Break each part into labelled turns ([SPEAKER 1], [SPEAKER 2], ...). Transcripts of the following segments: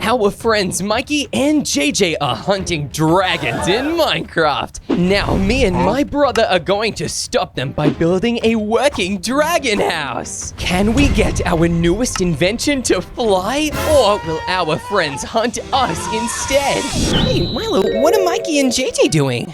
[SPEAKER 1] our friends Mikey and JJ are hunting dragons in Minecraft. Now, me and my brother are going to stop them by building a working dragon house. Can we get our newest invention to fly, or will our friends hunt us instead? Hey, Milo, what are Mikey and JJ doing?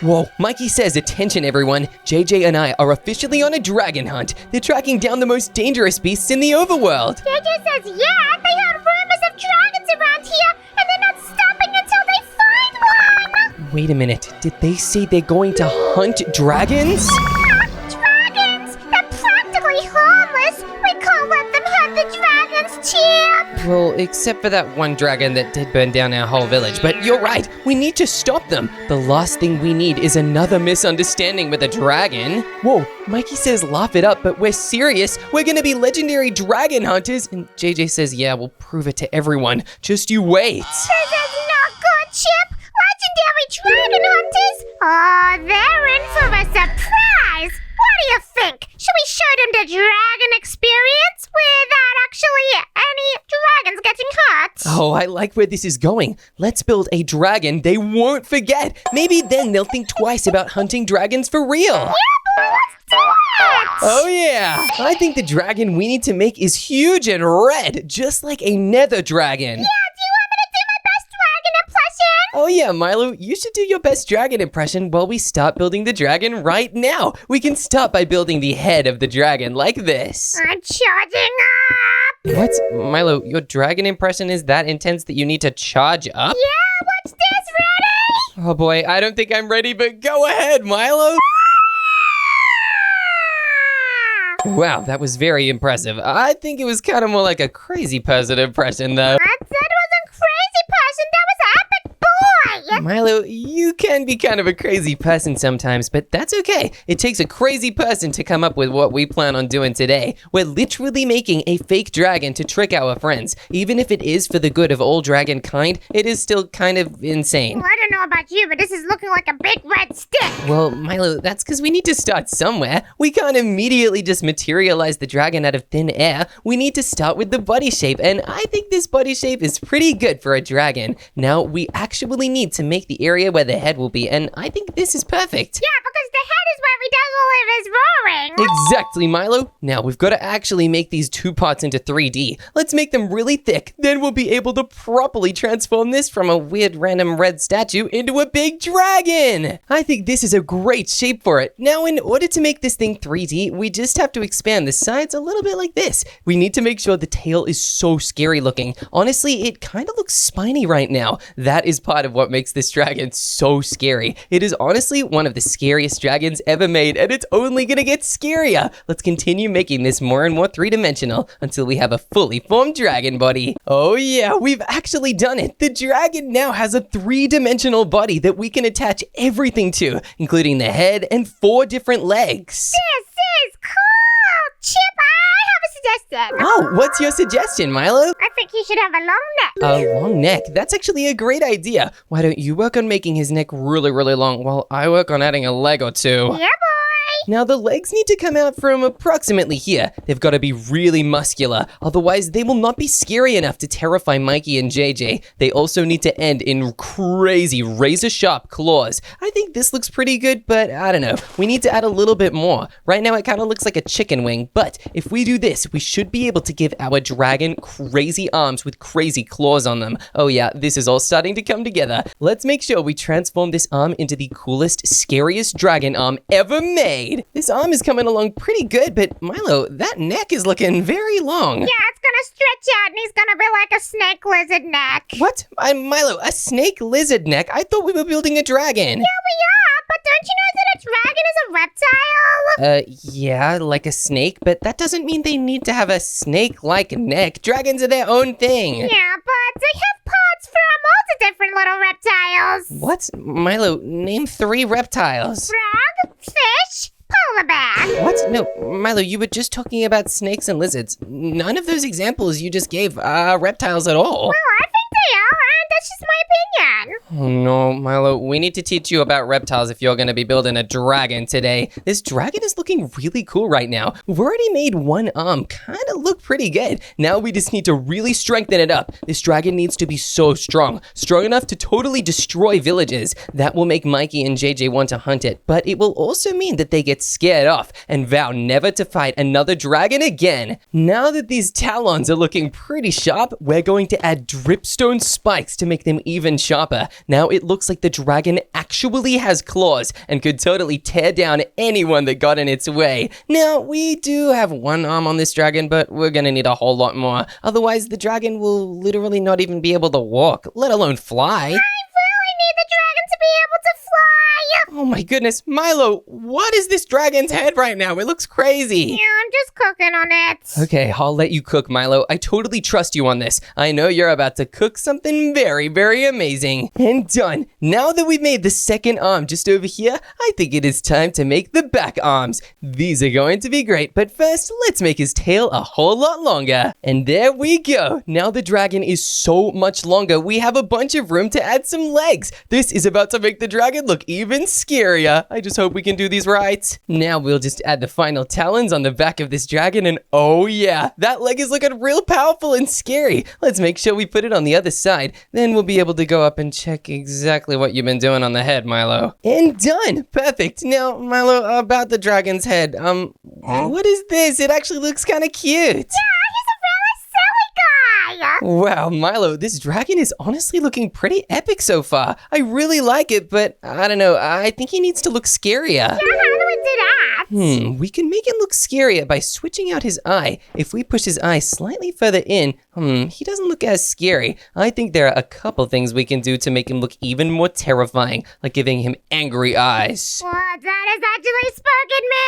[SPEAKER 1] Whoa, Mikey says, attention everyone, JJ and I are officially on a dragon hunt. They're tracking down the most dangerous beasts in the overworld.
[SPEAKER 2] JJ says, yeah, they heard rumors of dragons around here, and they're not stopping until they find one.
[SPEAKER 1] Wait a minute, did they say they're going to hunt dragons?
[SPEAKER 2] Dragons? They're practically harmless. We can't let them hunt the dragons, Chip.
[SPEAKER 1] Well, except for that one dragon that did burn down our whole village. But you're right, we need to stop them. The last thing we need is another misunderstanding with a dragon. Whoa, Mikey says laugh it up, but we're serious. We're gonna be legendary dragon hunters. And JJ says, yeah, we'll prove it to everyone. Just you wait.
[SPEAKER 2] This is not good, Chip. Legendary dragon hunters? Oh, they're in for a surprise. What do you think? Should we show them the dragon experience without actually any dragons getting hurt?
[SPEAKER 1] Oh, I like where this is going. Let's build a dragon they won't forget. Maybe then they'll think twice about hunting dragons for real.
[SPEAKER 2] Yeah, boy, let's do it!
[SPEAKER 1] Oh yeah! I think the dragon we need to make is huge and red, just like a nether dragon.
[SPEAKER 2] Yeah, do you want me to do my best dragon impression?
[SPEAKER 1] Oh yeah, Milo, you should do your best dragon impression while we start building the dragon right now. We can start by building the head of the dragon like this.
[SPEAKER 2] I'm charging up!
[SPEAKER 1] What? Milo, your dragon impression is that intense that you need to charge up?
[SPEAKER 2] Yeah, watch this, ready?
[SPEAKER 1] Oh boy, I don't think I'm ready, but go ahead, Milo. Wow, that was very impressive. I think it was kind of more like a crazy person impression though.
[SPEAKER 2] That wasn't crazy person, that was epic boy!
[SPEAKER 1] Milo, you can be kind of a crazy person sometimes, but that's okay. It takes a crazy person to come up with what we plan on doing today. We're literally making a fake dragon to trick our friends. Even if it is for the good of all dragon kind, it is still kind of insane.
[SPEAKER 2] Well, I don't know about you, but this is looking like a big red stick.
[SPEAKER 1] Well, Milo, that's because we need to start somewhere. We can't immediately just materialize the dragon out of thin air. We need to start with the body shape, and I think this body shape is pretty good for a dragon. Now, we actually need to make the area where the head will be, and I think this is perfect.
[SPEAKER 2] Yeah, because the head is where he does all of his roaring.
[SPEAKER 1] Exactly, Milo. Now, we've got to actually make these two parts into 3D. Let's make them really thick. Then we'll be able to properly transform this from a weird random red statue into a big dragon. I think this is a great shape for it. Now, in order to make this thing 3D, we just have to expand the sides a little bit like this. We need to make sure the tail is so scary looking. Honestly, it kind of looks spiny right now. That is part of what makes this dragon so scary. It is honestly one of the scariest dragons ever made, and it's only gonna get scarier. Let's continue making this more and more three-dimensional until we have a fully formed dragon body. Oh yeah, we've actually done it. The dragon now has a three-dimensional body that we can attach everything to, including the head and 4 different legs.
[SPEAKER 2] This is cool! Chip, I have a suggestion.
[SPEAKER 1] Oh, what's your suggestion, Milo?
[SPEAKER 2] I think he should have a long neck.
[SPEAKER 1] A long neck? That's actually a great idea. Why don't you work on making his neck really, really long while I work on adding a leg or 2?
[SPEAKER 2] Yeah, boy.
[SPEAKER 1] Now, the legs need to come out from approximately here. They've got to be really muscular, otherwise they will not be scary enough to terrify Mikey and JJ. They also need to end in crazy razor-sharp claws. I think this looks pretty good, but I don't know. We need to add a little bit more. Right now, it kind of looks like a chicken wing, but if we do this, we should be able to give our dragon crazy arms with crazy claws on them. Oh yeah, this is all starting to come together. Let's make sure we transform this arm into the coolest, scariest dragon arm ever made. This arm is coming along pretty good, but Milo, that neck is looking very long.
[SPEAKER 2] Yeah, it's gonna stretch out and he's gonna be like a snake lizard neck.
[SPEAKER 1] What? Milo, a snake lizard neck? I thought we were building a dragon.
[SPEAKER 2] Yeah, we are, but don't you know that a dragon is a reptile?
[SPEAKER 1] Yeah, like a snake, but that doesn't mean they need to have a snake-like neck. Dragons are their own thing.
[SPEAKER 2] Yeah, but they have parts from all the different little reptiles.
[SPEAKER 1] What? Milo, name 3 reptiles.
[SPEAKER 2] Frog, fish, polar bear.
[SPEAKER 1] What? No, Milo, you were just talking about snakes and lizards. None of those examples you just gave are reptiles at all.
[SPEAKER 2] Well, I think they are, and that's just my opinion.
[SPEAKER 1] Oh no, Milo, we need to teach you about reptiles if you're going to be building a dragon today. This dragon is looking really cool right now. We've already made one arm kind of look pretty good. Now we just need to really strengthen it up. This dragon needs to be so strong enough to totally destroy villages. That will make Mikey and JJ want to hunt it, but it will also mean that they get scared off and vow never to fight another dragon again. Now that these talons are looking pretty sharp, we're going to add dripstone spikes to make them even sharper. Now it looks like the dragon actually has claws and could totally tear down anyone that got in its way. Now, we do have one arm on this dragon, but we're gonna need a whole lot more. Otherwise, the dragon will literally not even be able to walk, let alone fly.
[SPEAKER 2] I really need the dragon to be able to fly.
[SPEAKER 1] Oh my goodness, Milo, what is this dragon's head right now? It looks crazy.
[SPEAKER 2] Yeah, I'm just cooking on it.
[SPEAKER 1] Okay, I'll let you cook, Milo. I totally trust you on this. I know you're about to cook something very, very amazing. And done. Now that we've made the second arm just over here, I think it is time to make the back arms. These are going to be great, but first, let's make his tail a whole lot longer. And there we go. Now the dragon is so much longer, we have a bunch of room to add some legs. This is about to make the dragon look even scarier. I just hope we can do these right. Now we'll just add the final talons on the back of this dragon, and oh yeah, that leg is looking real powerful and scary. Let's make sure we put it on the other side. Then we'll be able to go up and check exactly what you've been doing on the head, Milo. And done! Perfect. Now, Milo, about the dragon's head, what is this? It actually looks kind of cute. Wow, Milo, this dragon is honestly looking pretty epic so far. I really like it, but I don't know, I think he needs to look scarier.
[SPEAKER 2] Yeah, how do we do that?
[SPEAKER 1] We can make him look scarier by switching out his eye. If we push his eye slightly further in, he doesn't look as scary. I think there are a couple things we can do to make him look even more terrifying, like giving him angry eyes.
[SPEAKER 2] Well, that is actually spooking me.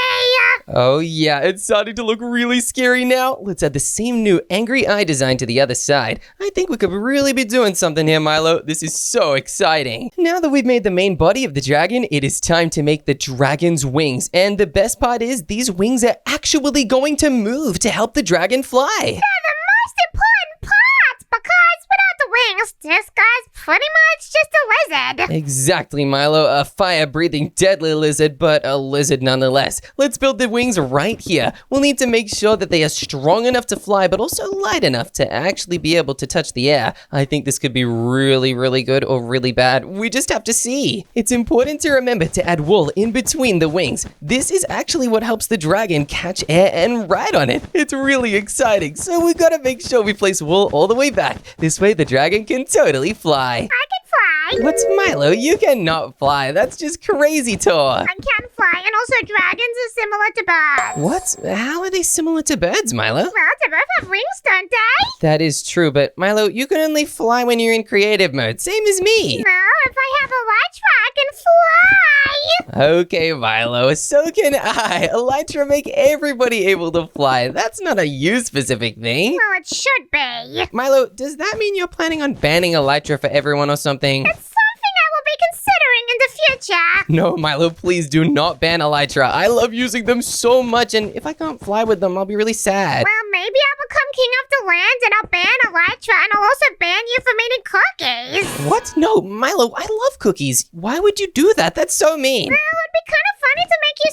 [SPEAKER 1] Oh yeah, it's starting to look really scary now. Let's add the same new angry eye design to the other side. I think we could really be doing something here, Milo. This is so exciting. Now that we've made the main body of the dragon, it is time to make the dragon's wings. And the best part is, these wings are actually going to move to help the dragon fly.
[SPEAKER 2] They're the most important part, because without the wings, this guy's pretty much just a lizard.
[SPEAKER 1] Exactly, Milo. A fire-breathing deadly lizard, but a lizard nonetheless. Let's build the wings right here. We'll need to make sure that they are strong enough to fly, but also light enough to actually be able to touch the air. I think this could be really, really good or really bad. We just have to see. It's important to remember to add wool in between the wings. This is actually what helps the dragon catch air and ride on it. It's really exciting, so we've got to make sure we place wool all the way back. This way the dragon can totally fly.
[SPEAKER 2] I can fly.
[SPEAKER 1] What's Milo? You cannot fly. That's just crazy talk.
[SPEAKER 2] I can fly, and also dragons are similar to birds.
[SPEAKER 1] What? How are they similar to birds, Milo?
[SPEAKER 2] Well, they both have wings, don't they?
[SPEAKER 1] That is true, but Milo, you can only fly when you're in creative mode, same as me.
[SPEAKER 2] No, if I have Elytra, I can fly.
[SPEAKER 1] Okay, Milo, so can I. Elytra make everybody able to fly. That's not a you-specific thing.
[SPEAKER 2] Well, it should be.
[SPEAKER 1] Milo, does that mean you're planning on banning Elytra for everyone or something?
[SPEAKER 2] It's something I will be considering in the future.
[SPEAKER 1] No, Milo, please do not ban Elytra. I love using them so much, and if I can't fly with them, I'll be really sad.
[SPEAKER 2] Well, maybe I'll become king of the land, and I'll ban Elytra, and I'll also ban you from eating cookies.
[SPEAKER 1] What? No, Milo, I love cookies. Why would you do that? That's so mean.
[SPEAKER 2] Well, it would be kind of funny to make you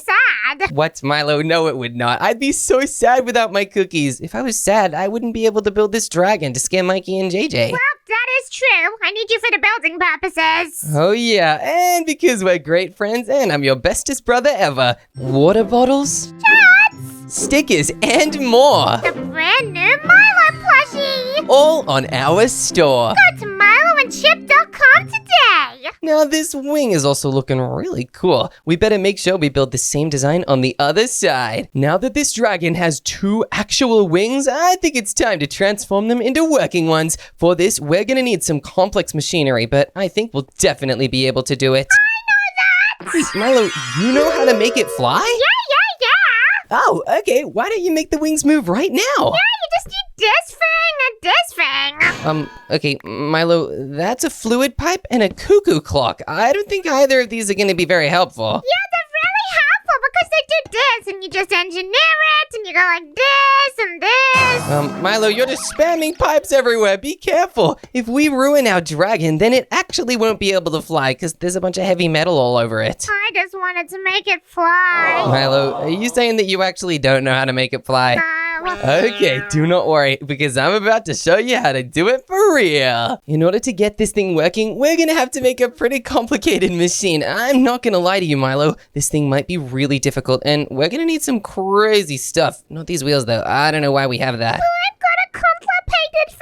[SPEAKER 2] sad.
[SPEAKER 1] What, Milo? No, it would not. I'd be so sad without my cookies. If I was sad, I wouldn't be able to build this dragon to scare Mikey and JJ.
[SPEAKER 2] Well, that is true. I need you for the building purposes.
[SPEAKER 1] Oh yeah, and because we're great friends and I'm your bestest brother ever. Water bottles, stickers, and more.
[SPEAKER 2] The brand new Milo plushie.
[SPEAKER 1] All on our store.
[SPEAKER 2] Go to miloandchip.com today.
[SPEAKER 1] Now this wing is also looking really cool. We better make sure we build the same design on the other side. Now that this dragon has 2 actual wings, I think it's time to transform them into working ones. For this, we're gonna need some complex machinery, but I think we'll definitely be able to do it.
[SPEAKER 2] I know that.
[SPEAKER 1] Wait, Milo, you know how to make it fly?
[SPEAKER 2] Yeah.
[SPEAKER 1] Oh, okay. Why don't you make the wings move right now?
[SPEAKER 2] Yeah, you just need this thing and this thing.
[SPEAKER 1] Okay, Milo, that's a fluid pipe and a cuckoo clock. I don't think either of these are going to be very helpful.
[SPEAKER 2] Yeah, they're really helpful because they do do this, and you just engineer it, and you go like this and this.
[SPEAKER 1] Milo, you're just spamming pipes everywhere. Be careful. If we ruin our dragon, then it actually won't be able to fly because there's a bunch of heavy metal all over it.
[SPEAKER 2] I just wanted to make it fly.
[SPEAKER 1] Milo, are you saying that you actually don't know how to make it fly? Okay, do not worry, because I'm about to show you how to do it for real. In order to get this thing working, we're gonna have to make a pretty complicated machine. I'm not gonna lie to you, Milo. This thing might be really difficult, and we're gonna need some crazy stuff. Not these wheels, though. I don't know why we have that.
[SPEAKER 2] I've got a complicated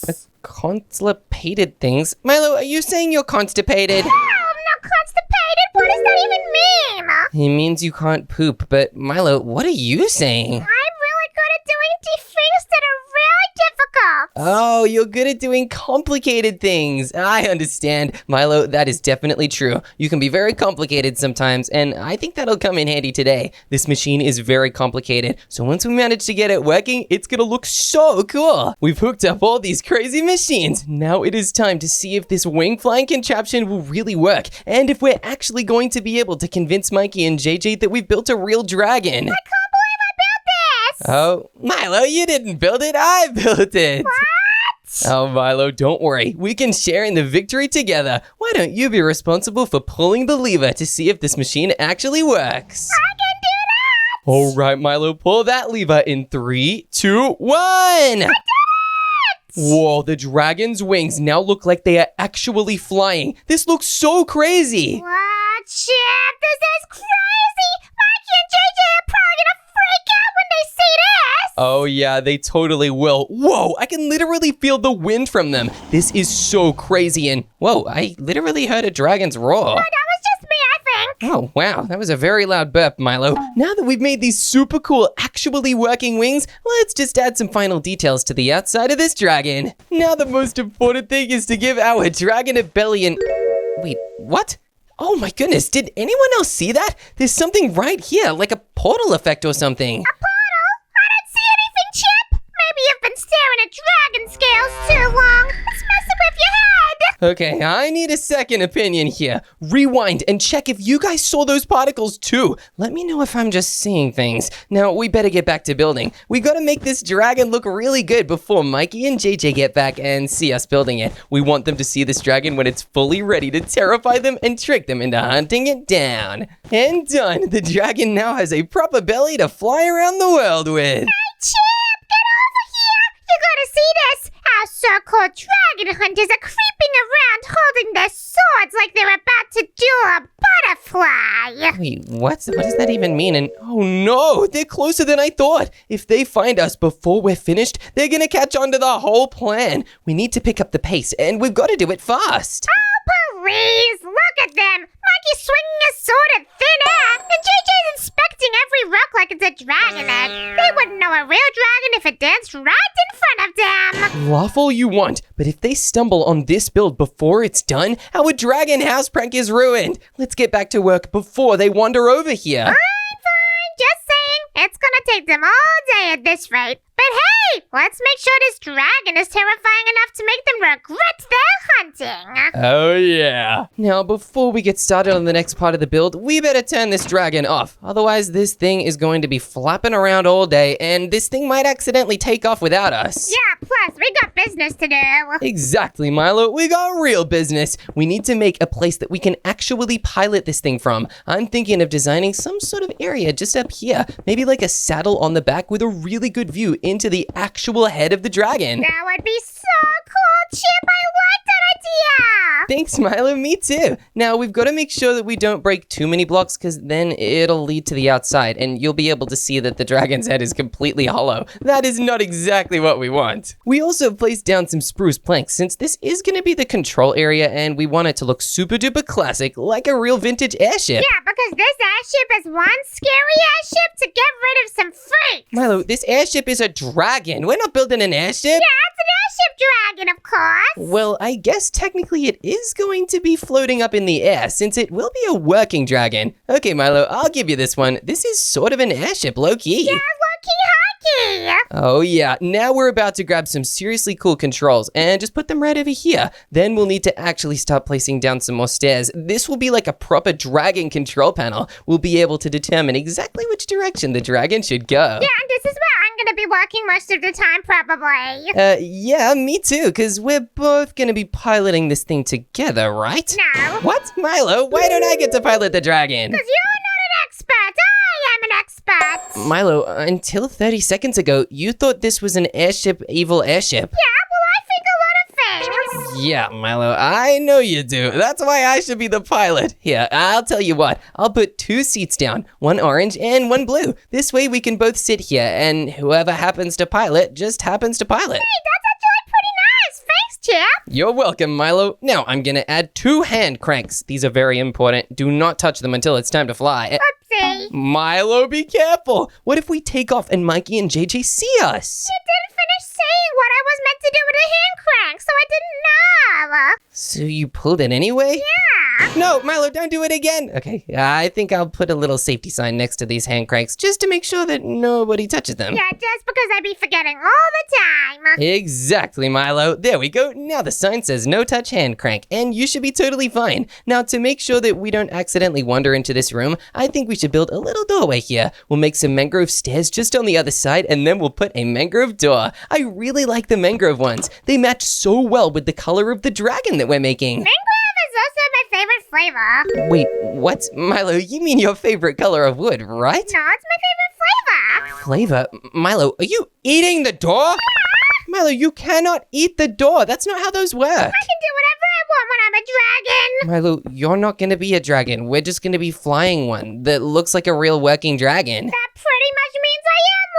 [SPEAKER 2] things.
[SPEAKER 1] Constipated things? Milo, are you saying you're constipated?
[SPEAKER 2] No, I'm not constipated. What does that even mean?
[SPEAKER 1] It means you can't poop, but Milo, what are you saying?
[SPEAKER 2] I'm really good at doing things that are really difficult.
[SPEAKER 1] Oh, you're good at doing complicated things. I understand. Milo, that is definitely true. You can be very complicated sometimes, and I think that'll come in handy today. This machine is very complicated, so once we manage to get it working, it's gonna look so cool. We've hooked up all these crazy machines. Now it is time to see if this wing flying contraption will really work, and if we're actually going to be able to convince Mikey and JJ that we've built a real dragon.
[SPEAKER 2] I can't believe I built this.
[SPEAKER 1] Oh, Milo, you didn't build it, I built it.
[SPEAKER 2] What?
[SPEAKER 1] Oh, Milo, don't worry. We can share in the victory together. Why don't you be responsible for pulling the lever to see if this machine actually works?
[SPEAKER 2] I can do that.
[SPEAKER 1] All right, Milo, pull that lever in 3, 2, 1.
[SPEAKER 2] I did it.
[SPEAKER 1] Whoa, the dragon's wings now look like they are actually flying. This looks so crazy.
[SPEAKER 2] What, Chip? This is crazy. Mikey and JJ are probably gonna freak out when they see this.
[SPEAKER 1] Oh yeah, they totally will. Whoa, I can literally feel the wind from them. This is so crazy, and whoa, I literally heard a dragon's roar.
[SPEAKER 2] No, that was just me, I think.
[SPEAKER 1] Oh wow, that was a very loud burp, Milo. Now that we've made these super cool, actually working wings, let's just add some final details to the outside of this dragon. Now the most important thing is to give our dragon a belly and... Wait, what? Oh my goodness, did anyone else see that? There's something right here, like a portal effect or something.
[SPEAKER 2] A portal? I don't see anything, Chip. Maybe you've been staring at dragon scales too long. It's messing with your head.
[SPEAKER 1] Okay, I need a second opinion here. Rewind and check if you guys saw those particles too. Let me know if I'm just seeing things. Now, we better get back to building. We gotta make this dragon look really good before Mikey and JJ get back and see us building it. We want them to see this dragon when it's fully ready to terrify them and trick them into hunting it down. And done. The dragon now has a proper belly to fly around the world with.
[SPEAKER 2] Hey, Chip, get over here. You gotta see this. Our so-called dragon hunters are creeping around holding their swords like they're about to duel a butterfly.
[SPEAKER 1] Wait, what does that even mean? And oh no, they're closer than I thought. If they find us before we're finished, they're gonna catch on to the whole plan. We need to pick up the pace, and we've got to do it fast.
[SPEAKER 2] Oh, please, look at them. Mikey's swinging his sword at thin air, and JJ's inspecting every rock like it's a dragon egg. They wouldn't know a real dragon if it danced right in front of them.
[SPEAKER 1] Laugh all you want, but if they stumble on this build before it's done, our dragon house prank is ruined. Let's get back to work before they wander over here.
[SPEAKER 2] Fine, just saying. It's gonna take them all day at this rate. But hey, let's make sure this dragon is terrifying enough to make them regret their hunting.
[SPEAKER 1] Oh yeah. Now, before we get started on the next part of the build, we better turn this dragon off. Otherwise, this thing is going to be flapping around all day, and this thing might accidentally take off without us.
[SPEAKER 2] Yeah, plus, we got business to do.
[SPEAKER 1] Exactly, Milo. We got real business. We need to make a place that we can actually pilot this thing from. I'm thinking of designing some sort of area just up here. Maybe like a saddle on the back with a really good view into the actual head of the dragon.
[SPEAKER 2] That would be so cool, Chip. I like that idea.
[SPEAKER 1] Thanks, Milo. Me too. Now, we've got to make sure that we don't break too many blocks because then it'll lead to the outside and you'll be able to see that the dragon's head is completely hollow. That is not exactly what we want. We also placed down some spruce planks since this is going to be the control area and we want it to look super duper classic like a real vintage airship.
[SPEAKER 2] Yeah, because this airship is one scary airship to get rid of some freaks.
[SPEAKER 1] Milo, this airship is a dragon. We're not building an airship.
[SPEAKER 2] Yeah, it's an airship dragon, of course.
[SPEAKER 1] Well, I guess technically it is going to be floating up in the air since it will be a working dragon. Okay, Milo, I'll give you this one. This is sort of an airship, low-key.
[SPEAKER 2] Yeah, low-key, high-key. lucky!
[SPEAKER 1] Oh yeah, now we're about to grab some seriously cool controls and just put them right over here. Then we'll need to actually start placing down some more stairs. This will be like a proper dragon control panel. We'll be able to determine exactly which direction the dragon should go.
[SPEAKER 2] Yeah, and this is where I'm gonna be working most of the time, probably.
[SPEAKER 1] Yeah, me too, because we're both gonna be piloting this thing together, right?
[SPEAKER 2] No.
[SPEAKER 1] What? Milo, why don't I get to pilot the dragon?
[SPEAKER 2] Because you're not an expert. I am an expert.
[SPEAKER 1] Milo, until 30 seconds ago, you thought this was an evil airship.
[SPEAKER 2] Yeah, well, I think a lot of things.
[SPEAKER 1] Yeah, Milo, I know you do. That's why I should be the pilot. Here, I'll tell you what. I'll put 2 seats down, one orange and one blue. This way we can both sit here, and whoever happens to pilot just happens to pilot.
[SPEAKER 2] Hey, that's actually pretty nice. Thanks, Chip.
[SPEAKER 1] You're welcome, Milo. Now I'm gonna add 2 hand cranks. These are very important. Do not touch them until it's time to fly.
[SPEAKER 2] Oopsie.
[SPEAKER 1] Milo, be careful. What if we take off and Mikey and JJ see us?
[SPEAKER 2] You didn't finish saying what I was meant to do with a hand crank, so I didn't know.
[SPEAKER 1] So you pulled it anyway?
[SPEAKER 2] Yeah.
[SPEAKER 1] No, Milo, don't do it again. Okay, I think I'll put a little safety sign next to these hand cranks just to make sure that nobody touches them.
[SPEAKER 2] Yeah, just because I be forgetting all the time.
[SPEAKER 1] Exactly, Milo. There we go. Now the sign says no touch hand crank, and you should be totally fine. Now, to make sure that we don't accidentally wander into this room, I think we should build a little doorway here. We'll make some mangrove stairs just on the other side, and then we'll put a mangrove door. I really like the mangrove ones. They match so well with the color of the dragon that we're making.
[SPEAKER 2] Mangrove is also my favorite flavor.
[SPEAKER 1] Wait, what? Milo, you mean your favorite color of wood, right?
[SPEAKER 2] No, it's my favorite flavor.
[SPEAKER 1] Flavor? Milo, are you eating the door? Milo, you cannot eat the door. That's not how those work.
[SPEAKER 2] I can do whatever I want when I'm a dragon.
[SPEAKER 1] Milo, you're not going to be a dragon. We're just going to be flying one that looks like a real working dragon.
[SPEAKER 2] That pretty much means I am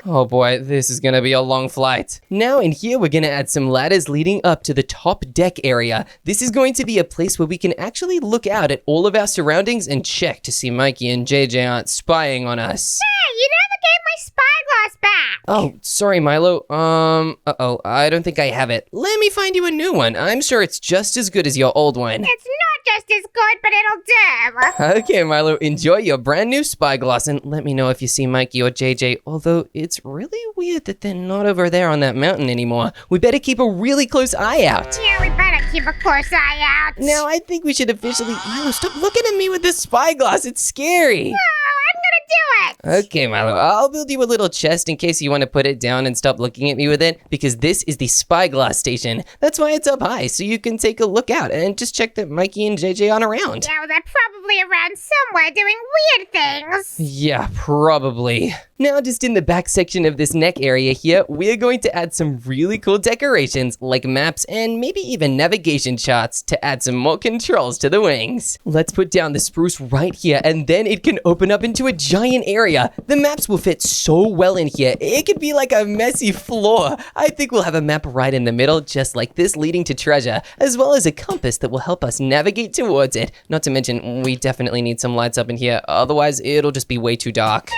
[SPEAKER 2] one.
[SPEAKER 1] Oh boy, this is going to be a long flight. Now in here, we're going to add some ladders leading up to the top deck area. This is going to be a place where we can actually look out at all of our surroundings and check to see Mikey and JJ aren't spying on us.
[SPEAKER 2] Hey, you never gave my spyglass back.
[SPEAKER 1] Oh, sorry, Milo. Uh-oh, I don't think I have it. Let me find you a new one. I'm sure it's just as good as your old one.
[SPEAKER 2] It's not just as good, but it'll do.
[SPEAKER 1] Okay, Milo, enjoy your brand new spyglass and let me know if you see Mikey or JJ, although it's really weird that they're not over there on that mountain anymore. We better keep a really close eye out.
[SPEAKER 2] Yeah, we better keep a close eye out.
[SPEAKER 1] Now, I think we should officially... Milo, stop looking at me with this spyglass. It's scary.
[SPEAKER 2] No, I'm gonna do it.
[SPEAKER 1] Okay, Milo, I'll build you a little chest in case you want to put it down and stop looking at me with it, because this is the spyglass station. That's why it's up high, so you can take a look out and just check that Mikey and JJ aren't around.
[SPEAKER 2] Yeah, well, they're probably around somewhere doing weird things.
[SPEAKER 1] Yeah, probably. Now, just in the back section of this neck area here, we're going to add some really cool decorations, like maps and maybe even navigation charts to add some more controls to the wings. Let's put down the spruce right here, and then it can open up into a giant area. The maps will fit so well in here, it could be like a messy floor. I think we'll have a map right in the middle, just like this, leading to treasure, as well as a compass that will help us navigate towards it. Not to mention, we definitely need some lights up in here, otherwise it'll just be way too dark.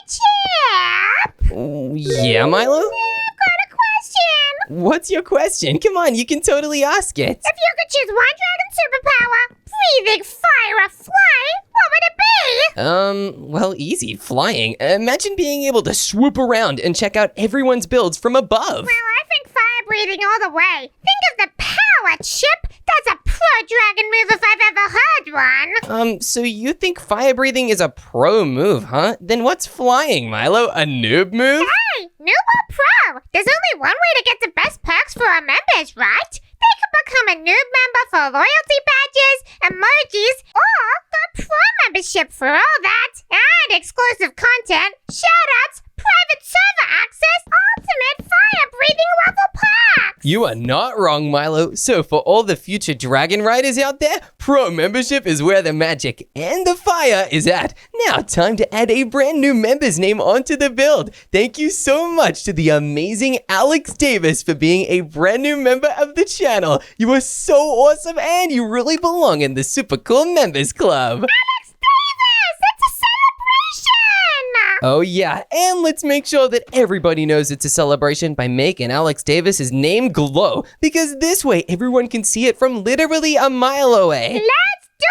[SPEAKER 2] Chip!
[SPEAKER 1] Yeah, Milo?
[SPEAKER 2] I've got a question.
[SPEAKER 1] What's your question? Come on, you can totally ask it.
[SPEAKER 2] If you could choose one dragon superpower, breathing, fire, or flying, what would it be?
[SPEAKER 1] Well, easy, flying. Imagine being able to swoop around and check out everyone's builds from above.
[SPEAKER 2] Well, I think fire breathing all the way. Think of the power, Chip. That's a pro dragon move if I've ever heard one.
[SPEAKER 1] So you think fire breathing is a pro move, huh? Then what's flying, Milo? A noob move?
[SPEAKER 2] Hey, noob or pro? There's only one way to get the best perks for our members, right? They can become a noob member for loyalty badges, emojis, or the pro membership for all that, and exclusive content, shoutouts, private server access, ultimate fire breathing level packs.
[SPEAKER 1] You are not wrong, Milo. So for all the future dragon riders out there, pro membership is where the magic and the fire is at. Now, time to add a brand new member's name onto the build. Thank you so much to the amazing Alex Davis for being a brand new member of the channel. You are so awesome and you really belong in the super cool members club.
[SPEAKER 2] Alex Davis, it's a celebration!
[SPEAKER 1] Oh yeah, and let's make sure that everybody knows it's a celebration by making Alex Davis's name glow, because this way everyone can see it from literally a mile away.
[SPEAKER 2] Let's do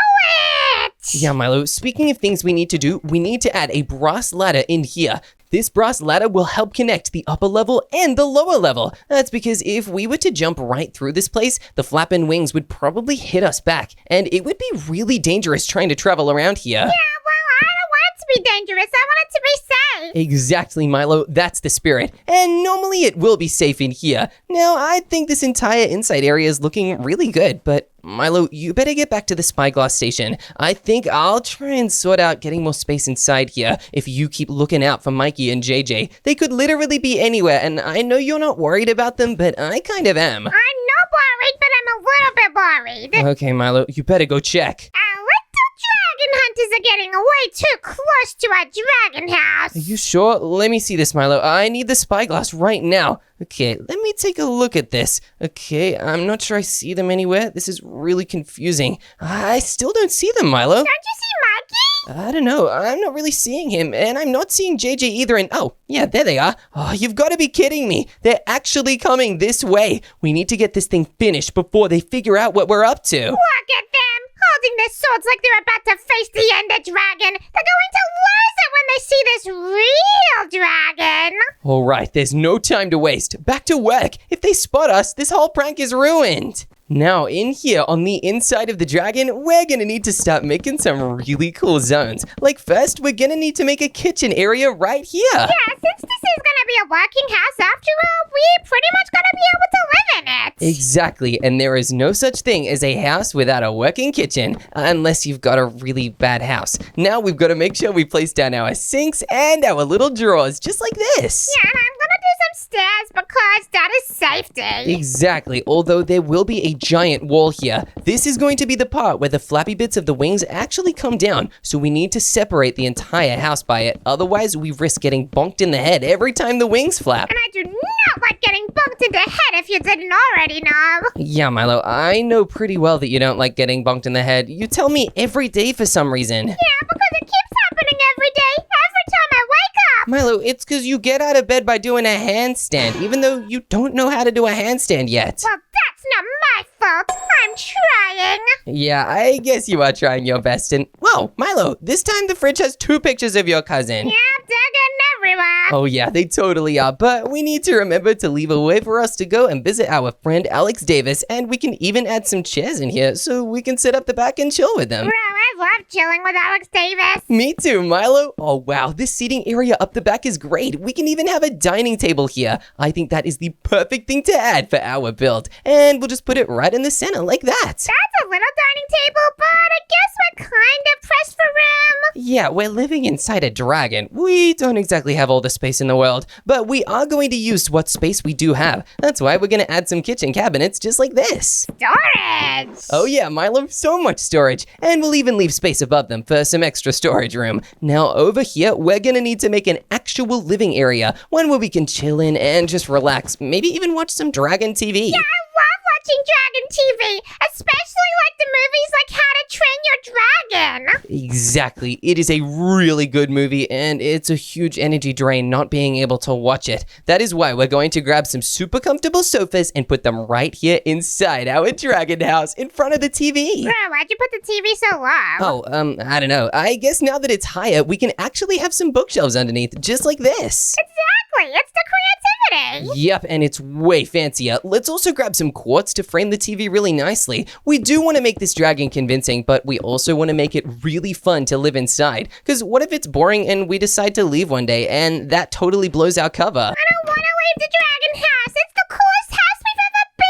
[SPEAKER 2] it!
[SPEAKER 1] Yeah, Milo, speaking of things we need to do, we need to add a brass ladder in here. This brass ladder will help connect the upper level and the lower level. That's because if we were to jump right through this place, the flapping wings would probably hit us back, and it would be really dangerous trying to travel around here.
[SPEAKER 2] Yeah, well, I don't want it to be dangerous. I want it to be safe.
[SPEAKER 1] Exactly, Milo, that's the spirit. And normally it will be safe in here. Now, I think this entire inside area is looking really good, but Milo, you better get back to the spyglass station. I think I'll try and sort out getting more space inside here if you keep looking out for Mikey and JJ. They could literally be anywhere, and I know you're not worried about them, but I kind of am.
[SPEAKER 2] I'm not worried, but I'm a little bit worried.
[SPEAKER 1] Okay, Milo, you better go check.
[SPEAKER 2] Our little dragon hunters are getting way too close to our dragon house.
[SPEAKER 1] Are you sure? Let me see this, Milo. I need the spyglass right now. Okay, let me take a look at this. Okay, I'm not sure I see them anywhere. This is really confusing. I still don't see them, Milo.
[SPEAKER 2] Don't you see Mikey?
[SPEAKER 1] I don't know. I'm not really seeing him, and I'm not seeing JJ either. And oh, yeah, there they are. Oh, you've got to be kidding me. They're actually coming this way. We need to get this thing finished before they figure out what we're up to.
[SPEAKER 2] Look at them, holding their swords like they're about to face the Ender Dragon. They're going to lose it when they see this real dragon.
[SPEAKER 1] All right, there's no time to waste. Back to work. If they spot us, this whole prank is ruined. Now, in here, on the inside of the dragon, we're gonna need to start making some really cool zones. Like first, we're gonna need to make a kitchen area right here.
[SPEAKER 2] Yeah, since this is gonna be a working house after all, we pretty much gonna be able to live in it.
[SPEAKER 1] Exactly, and there is no such thing as a house without a working kitchen, unless you've got a really bad house. Now we've got to make sure we place down our sinks and our little drawers, just like this.
[SPEAKER 2] Yeah, and I'm gonna do some stairs because that is safety.
[SPEAKER 1] Exactly, although there will be a giant wall here. This is going to be the part where the flappy bits of the wings actually come down, so we need to separate the entire house by it. Otherwise, we risk getting bonked in the head every time the wings flap.
[SPEAKER 2] And I do not like getting bumped in the head if you didn't already know.
[SPEAKER 1] Yeah, Milo, I know pretty well that you don't like getting bonked in the head. You tell me every day for some reason.
[SPEAKER 2] Yeah, because it keeps happening every day, every time I wake up.
[SPEAKER 1] Milo, it's because you get out of bed by doing a handstand, even though you don't know how to do a handstand yet.
[SPEAKER 2] Well, that's not my fault. I'm trying.
[SPEAKER 1] Yeah, I guess you are trying your best. And, whoa, Milo, this time the fridge has 2 pictures of your cousin.
[SPEAKER 2] Yeah, they're getting everywhere.
[SPEAKER 1] Oh yeah, they totally are, but we need to remember to leave a way for us to go and visit our friend Alex Davis, and we can even add some chairs in here so we can sit up the back and chill with them.
[SPEAKER 2] Bro, I love chilling with Alex Davis.
[SPEAKER 1] Me too, Milo. Oh wow, this seating area up the back is great. We can even have a dining table here. I think that is the perfect thing to add for our build, and we'll just put it right in the center like that.
[SPEAKER 2] That's a little dining table, but I guess we're kind of pressed for room.
[SPEAKER 1] Yeah, we're living inside a dragon. We don't exactly have all the space in the world, but we are going to use what space we do have. That's why we're going to add some kitchen cabinets just like this.
[SPEAKER 2] Storage.
[SPEAKER 1] Oh yeah, Milo, so much storage. And we'll even leave space above them for some extra storage room. Now over here, we're going to need to make an actual living area, one where we can chill in and just relax, maybe even watch some Dragon TV.
[SPEAKER 2] Yeah, I love watching Dragon TV, especially like the movies like How to Train Your Dragon.
[SPEAKER 1] Exactly. It is a really good movie, and it's a huge energy drain not being able to watch it. That is why we're going to grab some super comfortable sofas and put them right here inside our dragon house in front of the TV.
[SPEAKER 2] Bro, why'd you put the TV so low?
[SPEAKER 1] Oh, I don't know. I guess now that it's higher, we can actually have some bookshelves underneath, just like this.
[SPEAKER 2] Exactly. It's the creativity.
[SPEAKER 1] Yep, and it's way fancier. Let's also grab some quartz to frame the TV really nicely. We do want to make this dragon convincing, but we also want to make it really fun to live inside. Because what if it's boring and we decide to leave one day and that totally blows our cover?
[SPEAKER 2] I don't want to leave the dragon house. It's the coolest house we've ever built.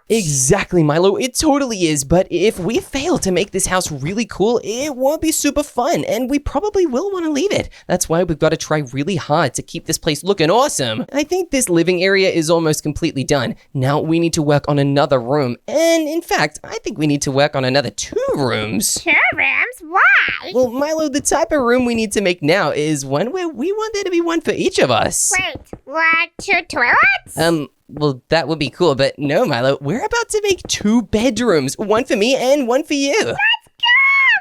[SPEAKER 1] Exactly, Milo. It totally is. But if we fail to make this house really cool, it won't be super fun, and we probably will want to leave it. That's why we've got to try really hard to keep this place looking awesome. I think this living area is almost completely done. Now we need to work on another room. And in fact, I think we need to work on another 2 rooms.
[SPEAKER 2] 2 rooms? Why?
[SPEAKER 1] Well, Milo, the type of room we need to make now is one where we want there to be one for each of us.
[SPEAKER 2] Wait, like 2 toilets?
[SPEAKER 1] Well, that would be cool, but no, Milo, we're about to make 2 bedrooms, one for me and one for you.
[SPEAKER 2] Let's go!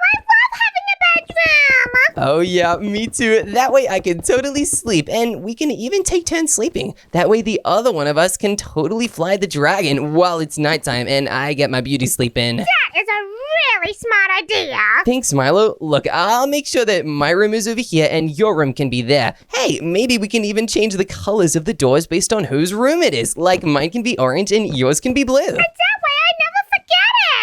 [SPEAKER 2] I love having a bedroom!
[SPEAKER 1] Oh yeah, me too. That way I can totally sleep, and we can even take turns sleeping. That way the other one of us can totally fly the dragon while it's nighttime and I get my beauty sleep in.
[SPEAKER 2] That is a really smart idea.
[SPEAKER 1] Thanks, Milo. Look, I'll make sure that my room is over here and your room can be there. Hey, maybe we can even change the colors of the doors based on whose room it is. Like mine can be orange and yours can be blue.
[SPEAKER 2] And that way I never forget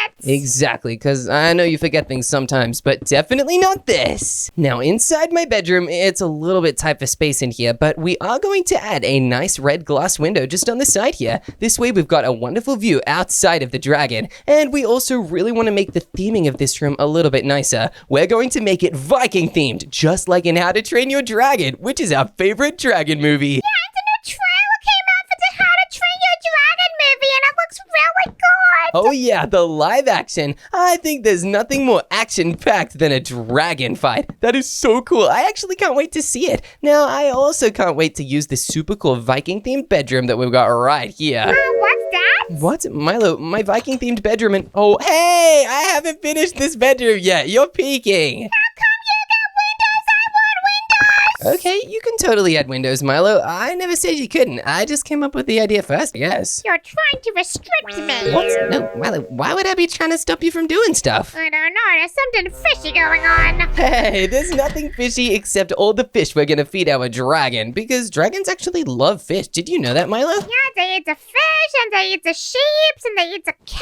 [SPEAKER 2] it.
[SPEAKER 1] Exactly, because I know you forget things sometimes, but definitely not this. Now, inside my bedroom, it's a little bit tight for space in here, but we are going to add a nice red glass window just on the side here. This way, we've got a wonderful view outside of the dragon, and we also really want to make the theming of this room a little bit nicer. We're going to make it Viking themed, just like in How to Train Your Dragon, which is our favorite dragon movie.
[SPEAKER 2] Yeah, and the new trailer came out for the How to Train Your Dragon movie, and it looks really good.
[SPEAKER 1] Oh yeah, the live action. I think there's nothing more action-packed than a dragon fight. That is so cool. I actually can't wait to see it. Now, I also can't wait to use this super cool Viking-themed bedroom that we've got right here.
[SPEAKER 2] What's that?
[SPEAKER 1] What? Milo, my Viking-themed bedroom and... Oh, hey! I haven't finished this bedroom yet. You're peeking. Okay, you can totally add windows, Milo. I never said you couldn't. I just came up with the idea first, I guess.
[SPEAKER 2] You're trying to restrict me.
[SPEAKER 1] What? No, Milo, why would I be trying to stop you from doing stuff?
[SPEAKER 2] I don't know. There's something fishy going on.
[SPEAKER 1] Hey, there's nothing fishy except all the fish we're gonna feed our dragon, because dragons actually love fish. Did you know that, Milo?
[SPEAKER 2] Yeah, they eat the fish, and they eat the sheep, and they eat the cows.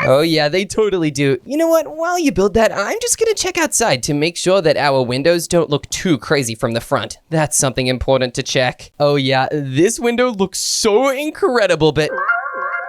[SPEAKER 1] Oh yeah, they totally do. You know what? While you build that, I'm just gonna check outside to make sure that our windows don't look too crazy from the front. That's something important to check. Oh yeah, this window looks so incredible, but...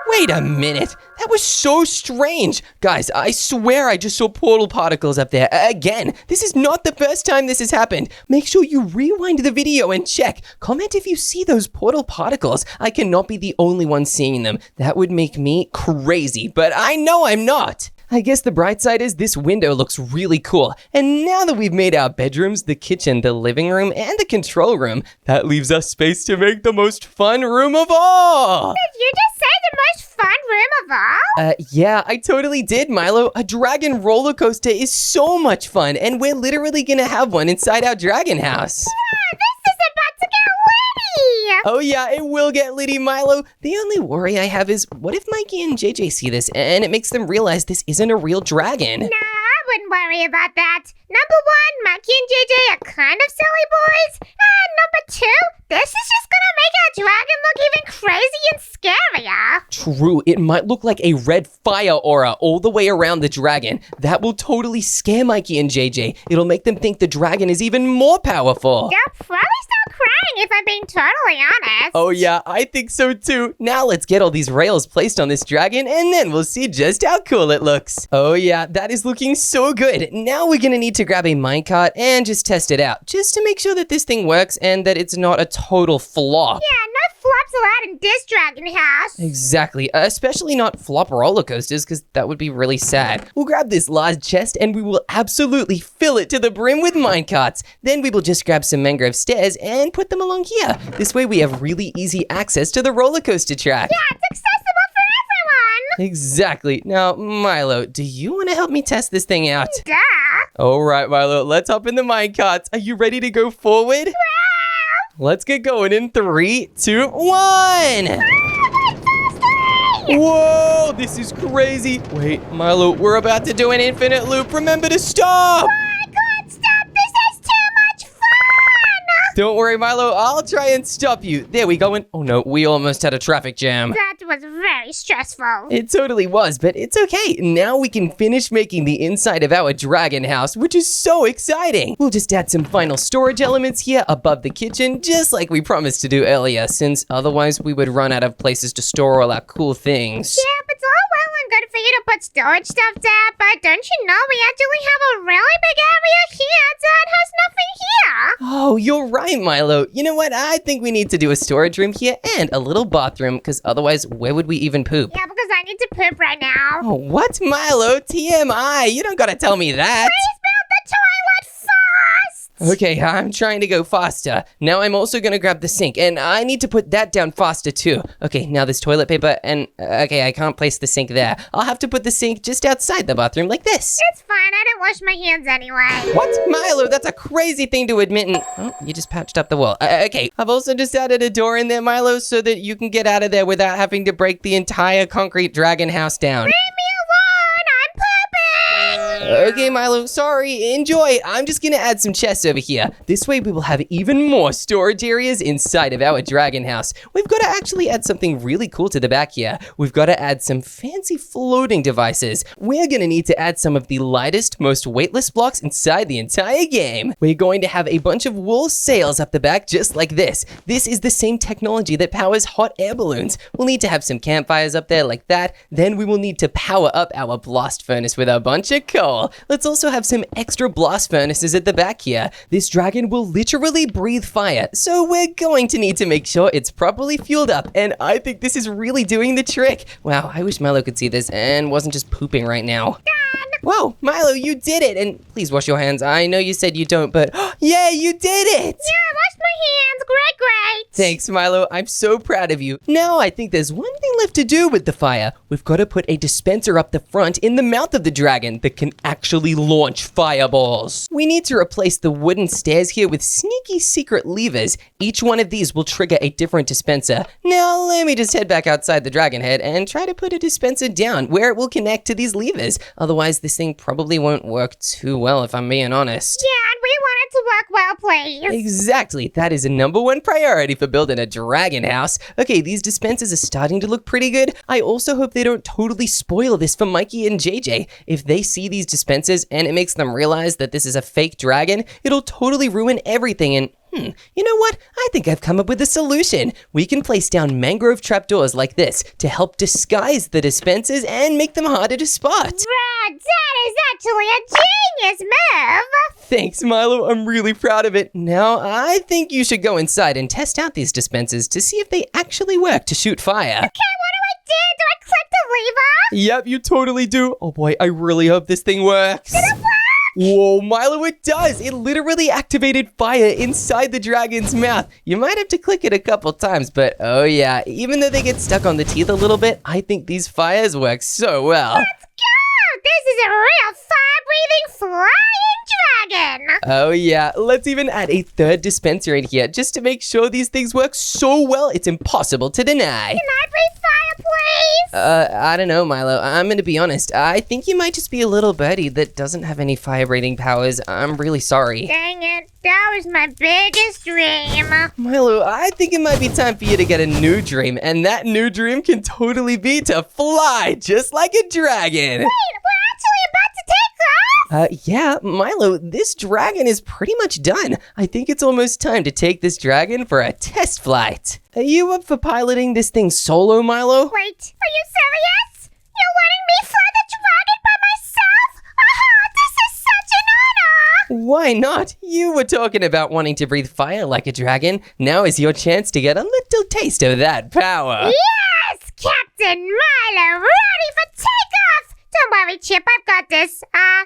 [SPEAKER 1] Wait a minute. That was so strange. Guys, I swear I just saw portal particles up there. Again, this is not the first time this has happened. Make sure you rewind the video and check. Comment if you see those portal particles. I cannot be the only one seeing them. That would make me crazy, but I know I'm not. I guess the bright side is this window looks really cool. And now that we've made our bedrooms, the kitchen, the living room, and the control room, that leaves us space to make the most fun room of all.
[SPEAKER 2] Did you just say the most fun room of all?
[SPEAKER 1] Yeah, I totally did, Milo. A dragon roller coaster is so much fun, and we're literally gonna have one inside our dragon house.
[SPEAKER 2] Yeah, this is about to get litty.
[SPEAKER 1] Oh yeah, it will get litty, Milo. The only worry I have is, what if Mikey and JJ see this and it makes them realize this isn't a real dragon?
[SPEAKER 2] Nah, I wouldn't worry about that. Number one, Mikey and JJ are kind of silly boys. And number two, this is just gonna make our dragon look even crazy and scarier.
[SPEAKER 1] True, it might look like a red fire aura all the way around the dragon. That will totally scare Mikey and JJ. It'll make them think the dragon is even more powerful.
[SPEAKER 2] They'll probably start crying if I'm being totally honest.
[SPEAKER 1] Oh yeah, I think so too. Now let's get all these rails placed on this dragon and then we'll see just how cool it looks. Oh yeah, that is looking so good. Now we're gonna need to grab a minecart and just test it out, just to make sure that this thing works and that it's not a total flop.
[SPEAKER 2] Yeah, no flops allowed in this dragon house.
[SPEAKER 1] Exactly, especially not flop roller coasters, because that would be really sad. We'll grab this large chest and we will absolutely fill it to the brim with minecarts. Then we will just grab some mangrove stairs and put them along here. This way we have really easy access to the roller coaster track.
[SPEAKER 2] Yeah, it's accessible for everyone.
[SPEAKER 1] Exactly. Now, Milo, do you want to help me test this thing out?
[SPEAKER 2] Duh.
[SPEAKER 1] All right, Milo, let's hop in the minecarts. Are you ready to go forward? Let's get going in 3, 2, 1. Whoa, this is crazy. Wait, Milo, we're about to do an infinite loop. Remember to stop.
[SPEAKER 2] I can't stop. This is too much fun.
[SPEAKER 1] Don't worry, Milo. I'll try and stop you. There we go. Oh no, we almost had a traffic jam.
[SPEAKER 2] That was very stressful.
[SPEAKER 1] It totally was, but it's okay. Now we can finish making the inside of our dragon house, which is so exciting. We'll just add some final storage elements here above the kitchen, just like we promised to do earlier, since otherwise we would run out of places to store all our cool things.
[SPEAKER 2] Yeah, but it's all well and good for you to put storage stuff there, but don't you know we actually have a really big area here that has nothing here?
[SPEAKER 1] Oh, you're right, Milo. You know what? I think we need to do a storage room here and a little bathroom, because otherwise, where would we even poop?
[SPEAKER 2] Yeah, because I need to poop right now.
[SPEAKER 1] Oh, what, Milo? TMI. You don't gotta tell me that.
[SPEAKER 2] Please build the toilet first.
[SPEAKER 1] Okay, I'm trying to go faster. Now I'm also gonna grab the sink, and I need to put that down faster too. Okay, now there's toilet paper, and okay, I can't place the sink there. I'll have to put the sink just outside the bathroom like this.
[SPEAKER 2] It's fine, I didn't wash my hands anyway.
[SPEAKER 1] What? Milo, that's a crazy thing to admit, and oh, you just patched up the wall. Okay, I've also just added a door in there, Milo, so that you can get out of there without having to break the entire concrete dragon house down.
[SPEAKER 2] Leave me alone, I'm pooping!
[SPEAKER 1] Okay, Milo, sorry, enjoy. I'm just gonna add some chests over here. This way we will have even more storage areas inside of our dragon house. We've got to actually add something really cool to the back here. We've got to add some fancy floating devices. We're gonna need to add some of the lightest, most weightless blocks inside the entire game. We're going to have a bunch of wool sails up the back just like this. This is the same technology that powers hot air balloons. We'll need to have some campfires up there like that. Then we will need to power up our blast furnace with a bunch of coal. Let's also have some extra blast furnaces at the back here. This dragon will literally breathe fire, so we're going to need to make sure it's properly fueled up, and I think this is really doing the trick. Wow, I wish Milo could see this and wasn't just pooping right now.
[SPEAKER 2] Done!
[SPEAKER 1] Whoa, Milo, you did it, and please wash your hands. I know you said you don't, but yeah, you did it!
[SPEAKER 2] Yeah, I washed my hands, great!
[SPEAKER 1] Thanks, Milo. I'm so proud of you. Now I think there's one thing left to do with the fire. We've got to put a dispenser up the front in the mouth of the dragon that can actually launch fireballs. We need to replace the wooden stairs here with sneaky secret levers. Each one of these will trigger a different dispenser. Now let me just head back outside the dragon head and try to put a dispenser down where it will connect to these levers. Otherwise, this thing probably won't work too well if I'm being honest.
[SPEAKER 2] Yeah, and we want it to work well, please.
[SPEAKER 1] Exactly. That is a #1 priority for building a dragon house. Okay, these dispensers are starting to look pretty good. I also hope they don't totally spoil this for Mikey and JJ. If they see these dispensers and it makes them realize that this is a fake dragon, it'll totally ruin everything. And you know what? I think I've come up with a solution. We can place down mangrove trapdoors like this to help disguise the dispensers and make them harder to spot.
[SPEAKER 2] Brad, that is actually a genius move!
[SPEAKER 1] Thanks, Milo. I'm really proud of it. Now, I think you should go inside and test out these dispensers to see if they actually work to shoot fire.
[SPEAKER 2] Okay, what do I do? Do I click the lever?
[SPEAKER 1] Yep, you totally do. Oh boy, I really hope this thing works.
[SPEAKER 2] Did it work?
[SPEAKER 1] Whoa, Milo, it does! It literally activated fire inside the dragon's mouth. You might have to click it a couple times, but oh yeah, even though they get stuck on the teeth a little bit, I think these fires work so well.
[SPEAKER 2] Let's go! This is a real fire-breathing flying dragon!
[SPEAKER 1] Oh yeah, let's even add a third dispenser in here just to make sure these things work so well it's impossible to deny.
[SPEAKER 2] Can I breathe fire, please?
[SPEAKER 1] I don't know, Milo. I'm gonna be honest. I think you might just be a little birdie that doesn't have any fire-breathing powers. I'm really sorry.
[SPEAKER 2] Dang it, that was my biggest dream.
[SPEAKER 1] Milo, I think it might be time for you to get a new dream, and that new dream can totally be to fly just like a dragon.
[SPEAKER 2] Wait, we're actually about to take off?
[SPEAKER 1] Yeah, Milo, this dragon is pretty much done. I think it's almost time to take this dragon for a test flight. Are you up for piloting this thing solo, Milo?
[SPEAKER 2] Wait, are you serious? You're letting me fly the dragon by myself? Oh, this is such an honor!
[SPEAKER 1] Why not? You were talking about wanting to breathe fire like a dragon. Now is your chance to get a little taste of that power.
[SPEAKER 2] Yes, Captain Milo, ready for takeoff! Don't worry, Chip, I've got this.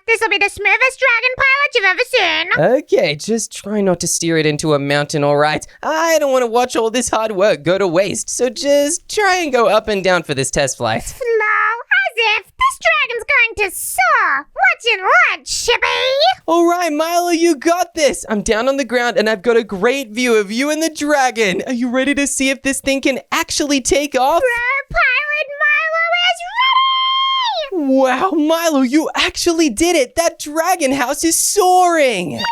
[SPEAKER 2] This'll be the smoothest dragon pilot you've ever seen.
[SPEAKER 1] Okay, just try not to steer it into a mountain, all right? I don't want to watch all this hard work go to waste, so just try and go up and down for this test flight.
[SPEAKER 2] Slow, as if this dragon's going to soar. What you want, Chippy?
[SPEAKER 1] All right, Milo, you got this. I'm down on the ground and I've got a great view of you and the dragon. Are you ready to see if this thing can actually take off?
[SPEAKER 2] Pilot Milo is ready!
[SPEAKER 1] Wow, Milo, you actually did it. That dragon house is soaring.
[SPEAKER 2] I knew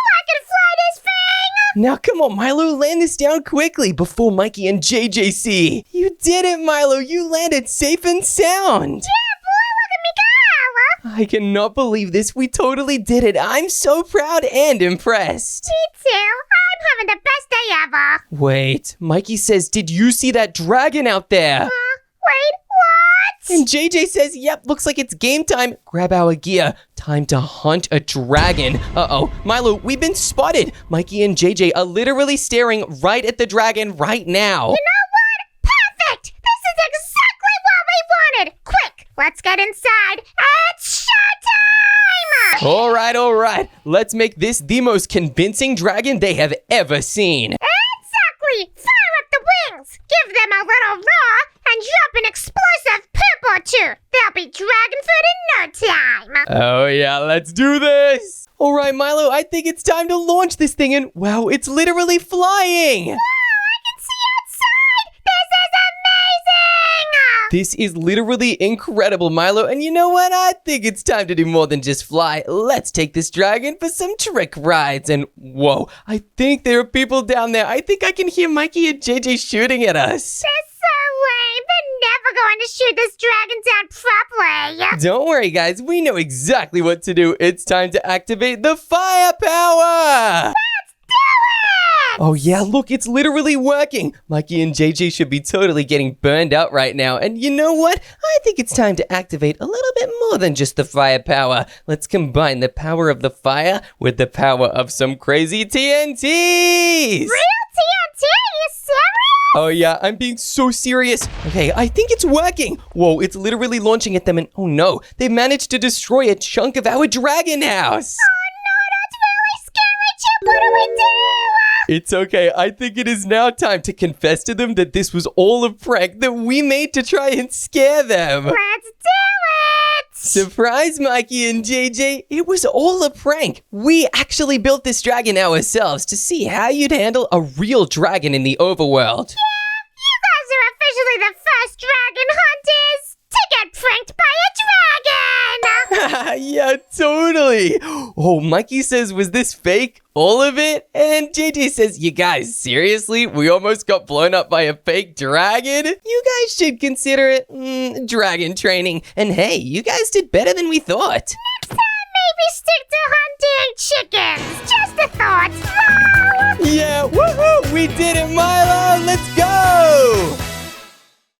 [SPEAKER 2] I could fly this thing!
[SPEAKER 1] Now, come on, Milo, land this down quickly before Mikey and JJ see. You did it, Milo. You landed safe and sound.
[SPEAKER 2] Yeah, boy, look at me go!
[SPEAKER 1] I cannot believe this. We totally did it. I'm so proud and impressed.
[SPEAKER 2] Me too. I'm having the best day ever.
[SPEAKER 1] Wait, Mikey says, did you see that dragon out there?
[SPEAKER 2] Wait, what?
[SPEAKER 1] And JJ says, yep, looks like it's game time. Grab our gear. Time to hunt a dragon. Uh-oh. Milo, we've been spotted. Mikey and JJ are literally staring right at the dragon right now.
[SPEAKER 2] You know what? Perfect! This is exactly what we wanted! Quick, let's get inside. It's showtime!
[SPEAKER 1] All right. Let's make this the most convincing dragon they have ever seen.
[SPEAKER 2] Exactly! Fire up the wings! Give them a little roar and drop an explosive poop or two! They'll be dragon food in no time!
[SPEAKER 1] Oh yeah, let's do this! All right, Milo, I think it's time to launch this thing and wow, it's literally flying!
[SPEAKER 2] Wow, I can see outside! This is amazing!
[SPEAKER 1] This is literally incredible, Milo, and you know what? I think it's time to do more than just fly. Let's take this dragon for some trick rides. And whoa, I think there are people down there. I think I can hear Mikey and JJ shooting at us.
[SPEAKER 2] That's so lame! They're never going to shoot this dragon down properly!
[SPEAKER 1] Don't worry, guys. We know exactly what to do. It's time to activate the firepower!
[SPEAKER 2] Let's do it!
[SPEAKER 1] Oh yeah, look, it's literally working. Mikey and JJ should be totally getting burned out right now. And you know what? I think it's time to activate a little bit more than just the firepower. Let's combine the power of the fire with the power of some crazy TNTs.
[SPEAKER 2] Real TNT? Are you serious?
[SPEAKER 1] Oh yeah, I'm being so serious. Okay, I think it's working. Whoa, it's literally launching at them and oh no, they managed to destroy a chunk of our dragon house.
[SPEAKER 2] Oh no, that's really scary, Chip! What do we do?
[SPEAKER 1] It's okay. I think it is now time to confess to them that this was all a prank that we made to try and scare them.
[SPEAKER 2] Let's do it!
[SPEAKER 1] Surprise, Mikey and JJ. It was all a prank. We actually built this dragon ourselves to see how you'd handle a real dragon in the overworld.
[SPEAKER 2] Yeah, you guys are officially the first dragon hunters to get pranked by a dragon!
[SPEAKER 1] Yeah, totally. Oh, Mikey says, was this fake? All of it? And JJ says, you guys, seriously? We almost got blown up by a fake dragon? You guys should consider it dragon training. And hey, you guys did better than we thought.
[SPEAKER 2] Next time, maybe stick to hunting chickens. Just a thought.
[SPEAKER 1] Yeah, woohoo! We did it, Milo! Let's go!